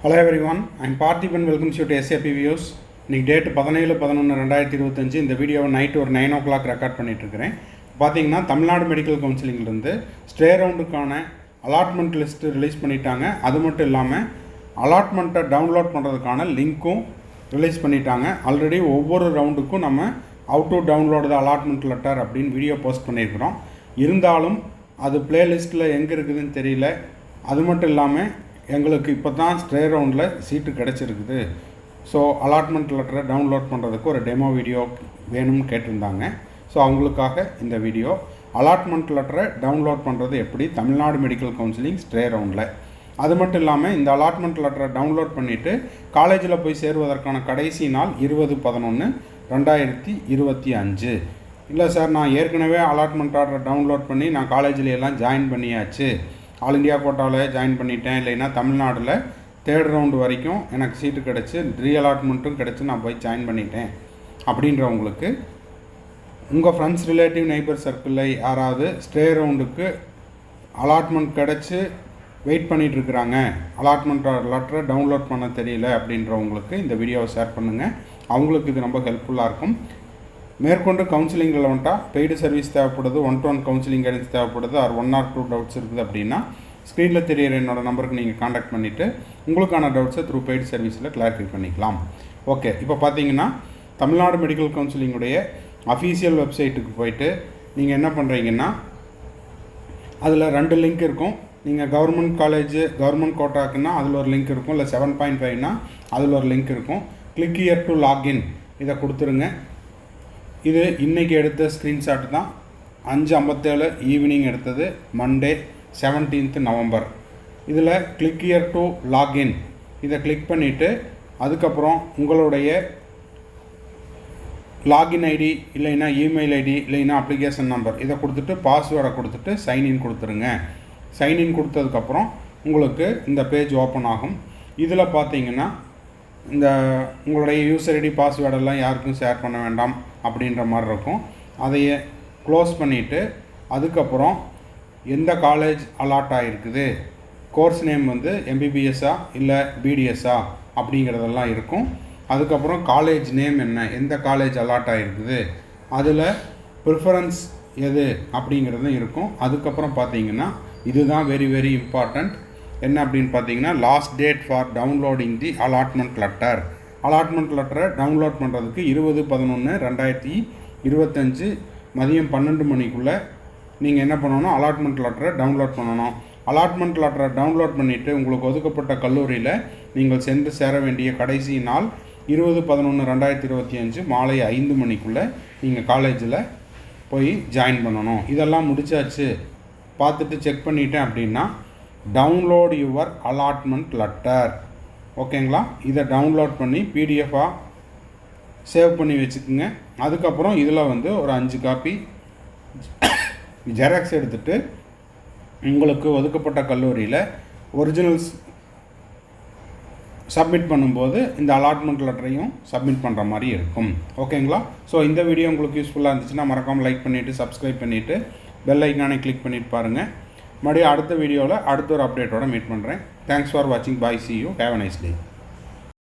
Hello everyone, I am Parthiban. Welcome to SAP Views. இன்னைக்கு date 17/11/2025. இந்த வீடியோவை night ஒரு 9 o'clock ரெக்கார்ட் பண்ணிட்டு இருக்கிறேன். பார்த்தீங்கன்னா தமிழ்நாடு மெடிக்கல் கவுன்சிலிங்கிலிருந்து ஸ்டே ரவுண்டுக்கான அலாட்மெண்ட் லிஸ்ட் ரிலீஸ் பண்ணிட்டாங்க. அது மட்டும் இல்லாமல் அலாட்மெண்ட்டை டவுன்லோட் பண்ணுறதுக்கான லிங்க்கும் ரிலீஸ் பண்ணிட்டாங்க. ஆல்ரெடி ஒவ்வொரு ரவுண்டுக்கும் நம்ம how to download the allotment letter அப்படின்னு வீடியோ போஸ்ட் பண்ணியிருக்கிறோம். இருந்தாலும் அது பிளேலிஸ்ட்டில் எங்கே இருக்குதுன்னு தெரியல. அது மட்டும் இல்லாமல் எங்களுக்கு இப்போ தான் ஸ்டே ரவுண்டில் சீட்டு கிடச்சிருக்குது. ஸோ அலாட்மெண்ட் லெட்டரை டவுன்லோட் பண்ணுறதுக்கு ஒரு டெமோ வீடியோ வேணும்னு கேட்டிருந்தாங்க. ஸோ அவங்களுக்காக இந்த வீடியோ. அலாட்மெண்ட் லெட்டரை டவுன்லோட் பண்ணுறது எப்படி தமிழ்நாடு மெடிக்கல் கவுன்சிலிங் ஸ்டே ரவுண்டில். அது மட்டும் இல்லாமல் இந்த அலாட்மெண்ட் லெட்டரை டவுன்லோட் பண்ணிவிட்டு காலேஜில் போய் சேருவதற்கான கடைசி நாள் 20/11/2025. இல்லை சார், நான் ஏற்கனவே அலாட்மெண்ட் ஆர்டரை டவுன்லோட் பண்ணி நான் காலேஜில் எல்லாம் ஜாயின் பண்ணியாச்சு, ஆல் இண்டியா கோட்டாவில் ஜாயின் பண்ணிட்டேன், இல்லைன்னா தமிழ்நாட்டில் 3rd ரவுண்டு வரைக்கும் எனக்கு சீட்டு கிடச்சி ரீஅலாட்மெண்ட்டும் கிடச்சி நான் போய் ஜாயின் பண்ணிட்டேன் அப்படின்றவங்களுக்கு உங்கள் ஃப்ரெண்ட்ஸ் ரிலேட்டிவ் நெய்பர் சர்க்கிளில் யாராவது ஸ்டே ரவுண்டுக்கு அலாட்மெண்ட் கிடச்சி வெயிட் பண்ணிகிட்ருக்குறாங்க, அலாட்மெண்ட் லெட்டரை டவுன்லோட் பண்ண தெரியல அப்படின்றவங்களுக்கு இந்த வீடியோவை ஷேர் பண்ணுங்கள். அவங்களுக்கு இது ரொம்ப ஹெல்ப்ஃபுல்லாக இருக்கும். மேற்கொண்டு கவுன்சிலிங் ரெலவெண்ட்டாக பெய்டு சர்வீஸ் தேவைப்படுது, 1-to-1 கவுன்சிலிங் கைடன்ஸ் தேவைப்படுது, ஆர் 1 or 2 டவுட்ஸ் இருக்குது அப்படின்னா ஸ்க்ரீனில் தெரியிற என்னோடய நம்பருக்கு நீங்கள் காண்டாக்ட் பண்ணிவிட்டு உங்களுக்கான டவுட்ஸை த்ரூ பெய்டு சர்வீஸில் கிளாரிஃபை பண்ணிக்கலாம். ஓகே, இப்போ பார்த்தீங்கன்னா தமிழ்நாடு மெடிக்கல் கவுன்சிலிங்குடைய அஃபீஷியல் வெப்சைட்டுக்கு போயிட்டு நீங்கள் என்ன பண்ணுறீங்கன்னா அதில் 2 லிங்க் இருக்கும். நீங்கள் கவர்மெண்ட் காலேஜ் கவர்மெண்ட் கோட்டாக்குன்னா அதில் ஒரு லிங்க் இருக்கும், இல்லை 7.5னா அதில் ஒரு லிங்க் இருக்கும். கிளிக் ஹியர் டு லாகின் இதை கொடுத்துருங்க. இது இன்றைக்கி எடுத்த ஸ்க்ரீன்ஷாட் தான். 5:57 ஈவினிங் எடுத்தது, மண்டே 17th நவம்பர். இதில் கிளிக் ஹியர் டு லாகின் இதை கிளிக் பண்ணிவிட்டு அதுக்கப்புறம் உங்களுடைய லாகின் ஐடி இல்லைன்னா இமெயில் ஐடி இல்லைன்னா அப்ளிகேஷன் நம்பர் இதை கொடுத்துட்டு பாஸ்வேர்டை கொடுத்துட்டு சைன்இன் கொடுத்துருங்க. சைன்இன் கொடுத்ததுக்கப்புறம் உங்களுக்கு இந்த பேஜ் ஓப்பன் ஆகும். இதில் பார்த்தீங்கன்னா இந்த உங்களுடைய யூசர் ஐடி பாஸ்வேர்டெல்லாம் யாருக்கும் ஷேர் பண்ண வேண்டாம் அப்படின்ற மாதிரி இருக்கும். அதையே க்ளோஸ் பண்ணிவிட்டு அதுக்கப்புறம் எந்த காலேஜ் அலாட் ஆகிருக்குது, கோர்ஸ் நேம் வந்து எம்பிபிஎஸ்ஸா இல்லை பிடிஎஸ்ஸா அப்படிங்கிறதெல்லாம் இருக்கும். அதுக்கப்புறம் காலேஜ் நேம் என்ன, எந்த காலேஜ் அலாட் ஆகிருக்குது, அதில் ப்ரிஃபரன்ஸ் எது அப்படிங்கிறதும் இருக்கும். அதுக்கப்புறம் பார்த்தீங்கன்னா இதுதான் வெரி வெரி இம்பார்ட்டண்ட். என்ன அப்படின்னு பார்த்தீங்கன்னா last date for downloading the allotment letter. Allotment லெட்டரை டவுன்லோட் பண்ணுறதுக்கு 20/11/2025 மதியம் 12 மணிக்குள்ளே நீங்கள் என்ன பண்ணணும், அலாட்மெண்ட் லெட்டரை டவுன்லோட் பண்ணணும். அலாட்மெண்ட் லெட்டரை டவுன்லோட் பண்ணிவிட்டு உங்களுக்கு ஒதுக்கப்பட்ட கல்லூரியில் நீங்கள் சென்று சேர வேண்டிய கடைசி நாள் 20/11/2025 மாலை 5 மணிக்குள்ளே நீங்கள் காலேஜில் போய் ஜாயின் பண்ணணும். இதெல்லாம் முடிச்சாச்சு, பார்த்துட்டு செக் பண்ணிட்டேன் அப்படின்னா டவுன்லோட் யுவர் அலாட்மெண்ட் லெட்டர். ஓகேங்களா, இதை டவுன்லோட் பண்ணி பிடிஎஃபாக சேவ் பண்ணி வச்சுக்கோங்க. அதுக்கப்புறம் இதில் வந்து ஒரு 5 காப்பி ஜெராக்ஸ் எடுத்துகிட்டு உங்களுக்கு ஒதுக்கப்பட்ட கல்லூரியில் ஒரிஜினல்ஸ் சப்மிட் பண்ணும்போது இந்த அலாட்மெண்ட் லெட்டரையும் சப்மிட் பண்ணுற மாதிரி இருக்கும். ஓகேங்களா, ஸோ இந்த வீடியோ உங்களுக்கு யூஸ்ஃபுல்லாக இருந்துச்சுன்னா மறக்காமல் லைக் பண்ணிவிட்டு சப்ஸ்கிரைப் பண்ணிவிட்டு பெல் ஐக்கானை கிளிக் பண்ணிவிட்டு பாருங்கள். மறுபடியும் அடுத்த வீடியோவில் அடுத்த ஒரு அப்டேட்டோட மீட் பண்ணுறேன். தேங்க்ஸ் ஃபார் வாட்சிங். பாய், see you, have a nice day.